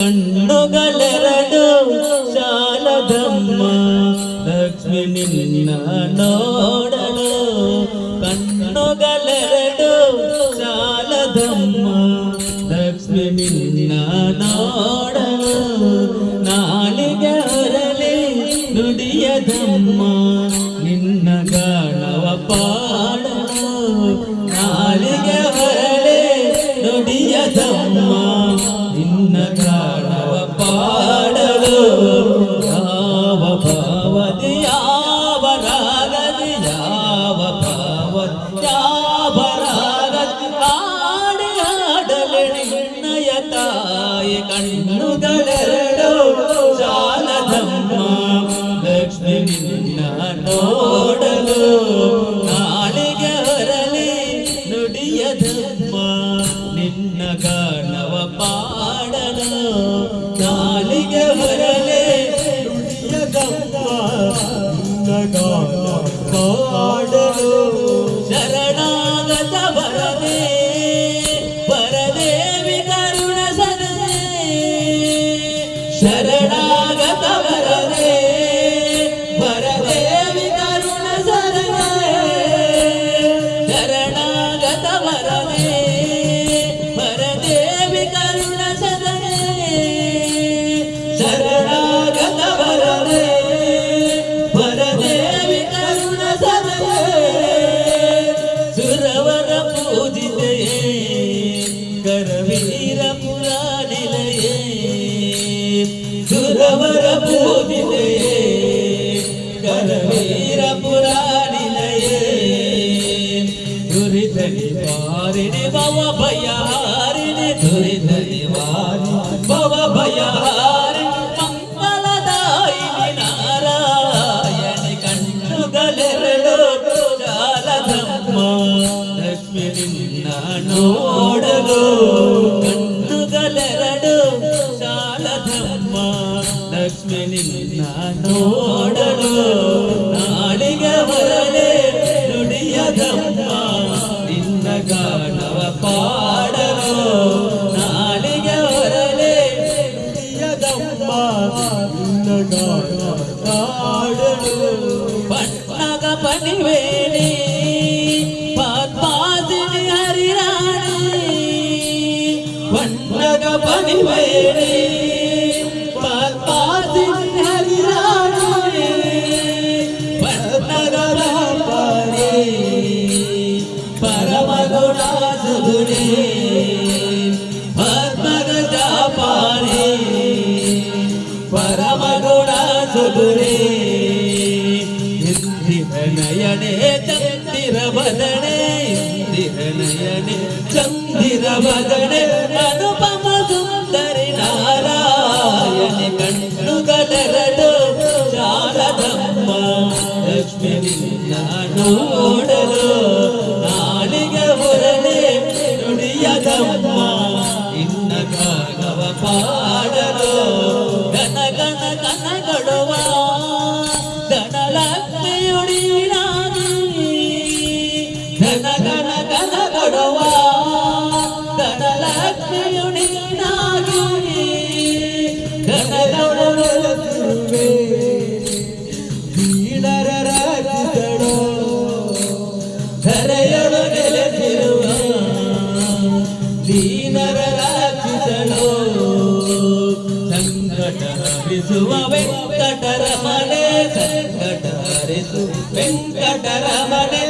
ಕಣ್ಣುಗಳೆರಡು ಶಾಲದಮ್ಮ ಲಕ್ಷ್ಮಿ ನಿನ್ನ ನೋಡಲು. ಕಣ್ಣುಗಳೆರಡು ಶಾಲದಮ್ಮ ಲಕ್ಷ್ಮಿ ನಿನ್ನ ನೋಡಲು. ನಾಲಿಗೆ ಹೊರಲಿ ನುಡಿಯದಮ್ಮ ನಿನ್ನ ಗಾನವ ಪಾಡಲು. ನಾಲಿಗೆ ಹೊರಲಿ ನುಡಿಯದಮ್ಮ ನಿನ್ನ ಗಾನವ ಪಾಡಲು. ಯಾವ ಭಾವದಿ ಯಾವ ರಾಗದಿ ಯಾವ ಭಾವದಿ ಯಾವ ರಾಗದಿ ಹಾಡಿ ಹಾಡಲೆ ನಿನ್ನಯ ತಾಯಿ. ಕಣ್ಣುಗಳೆರಡು ಶಾಲದಮ್ಮ ಲಕ್ಷ್ಮಿ ನಿನ್ನ ನೋಡಲು. ನಾಲಿಗೆ ಹೊರಲಿ ನುಡಿಯದಮ್ಮ ನಿನ್ನ ಗಾನವ ಪಾಡಲು. ನಾಲಿಗೆ ಹೊರಲಿ ನುಡಿಯದಮ್ಮ ನಿನ್ನ ಗಾನವ ಪಾಡಲು. ಶರಣಾಗತ ವರದೆ ವರದೇವಿ ಕರುಣ ಸದನೆ. ಶರಣಾಗತ ವರದೆ ವರದೇವಿ ಕರುಣ ಸದನೆ. ಶರಣಾಗತ ವರದೆ ವರದೇವಿ ಕರುಣ ಸದನೆ. ಶರಣಾಗತ ವರದೆ ವರದೇವಿ ಕರುಣ ಸದನೆ. ಸುರವರ ಪೂಜಿತೆಯೇ ಕರವೀರ ಪುರಾಣಿಲೆಯೇ. ಸುರವರ ಪೂಜಿತೆಯೇ ಕರವೀರ ಪುರಾಣಿಲೆಯೇ. ದುರಿತ ನಿವಾರಿಣಿ ಭವ ಭಯಹಾರಿಣಿ. ದುರಿತ ನಿವಾರಿಣಿ ಭವ ಭಯಹಾರಿಣಿ. ಮಂಗಲದಾಯಿನಿ ನಾರಾಯಣಿ. ಕಣ್ಣುಗಳೆರಡು ಶಾಲದಮ್ಮ ಲಕ್ಷ್ಮಿ ನಿನ್ನ ನೋಡಲು. ಕಣ್ಣುಗಳೆರಡು ಶಾಲದಮ್ಮ ಲಕ್ಷ್ಮಿ ನಿನ್ನ ನೋಡಲು. ನಾಲಿಗೆ ಹೊರಲೆ ನುಡಿಯದಮ್ಮ ನಿನ್ನ ಗಾನವ ಪಾಡಲು. ನಾಲಿಗೆ ಹೊರಲೆ ನುಡಿಯದಮ್ಮ ನಿನ್ನ ಗಾನವ ಪಾಡಲು. ಪಟ್ಟಗ ಪಣಿವೇಣಿ ಪದ್ಮಾಸಿನಿ ಹರಿರಾಣಿ. ಪಟ್ಟಗ ಪಣಿವೇಣಿ ಪದ್ಮಾಸಿನಿ ಹರಿರಾಣಿ. ಪಟ್ಟಗ ರಾಮಣಿ ಪರಮ ಗುಣ ಸುಗುಣಿ. ಪದ್ಮಗ ಜಾಪಾಣಿ ಪರಮ ಗುಣ ಸುಗುಣಿ. ಇಂದಿರ ನಯನೆ ಚಂದಿರ ಬದನೆ. ಇಂದಿರ ನಯನೆ ಚಂದಿರ ಬದನೆ. ಅನುಪಮ ಸುಂದರಿ ನಾರಾಯಣಿ. ಕಣ್ಣುಗಳೆರಡು ಶಾಲದಮ್ಮ ಲಕ್ಷ್ಮಿ ನಿನ್ನ ನೋಡಲು. ನಾಲಿಗೆ ಹೊರಲಿ ನುಡಿಯದಮ್ಮ ನಿನ್ನ ಗಾನವ ಪಾಡಲು. ಗನ ಗನ ಗನ ಗಡುವ ಧನಲಕ್ಷ್ಮಿಯುಡಿನಾಗಿ. ಘನ ಘನ ಘನ ಗಡುವ ಧನಲಕ್ಷ್ಮಿಯುಡಿನಾಗಿ. ಘನ ಗಡುವೆ ದೀನರ ರಾಜಿಸಳು. ಧರೆಯಳು ನೆಲೆಸಿರುವ ದೀನರ ರಾಜಿಸಳು. ಸಂಕಟ ಹರಿಸುವ ವೆಂಕಟರಮಣೆ. ಸಂಕಟ ಹರಿಸು ವೆಂಕಟರಮಣೆ.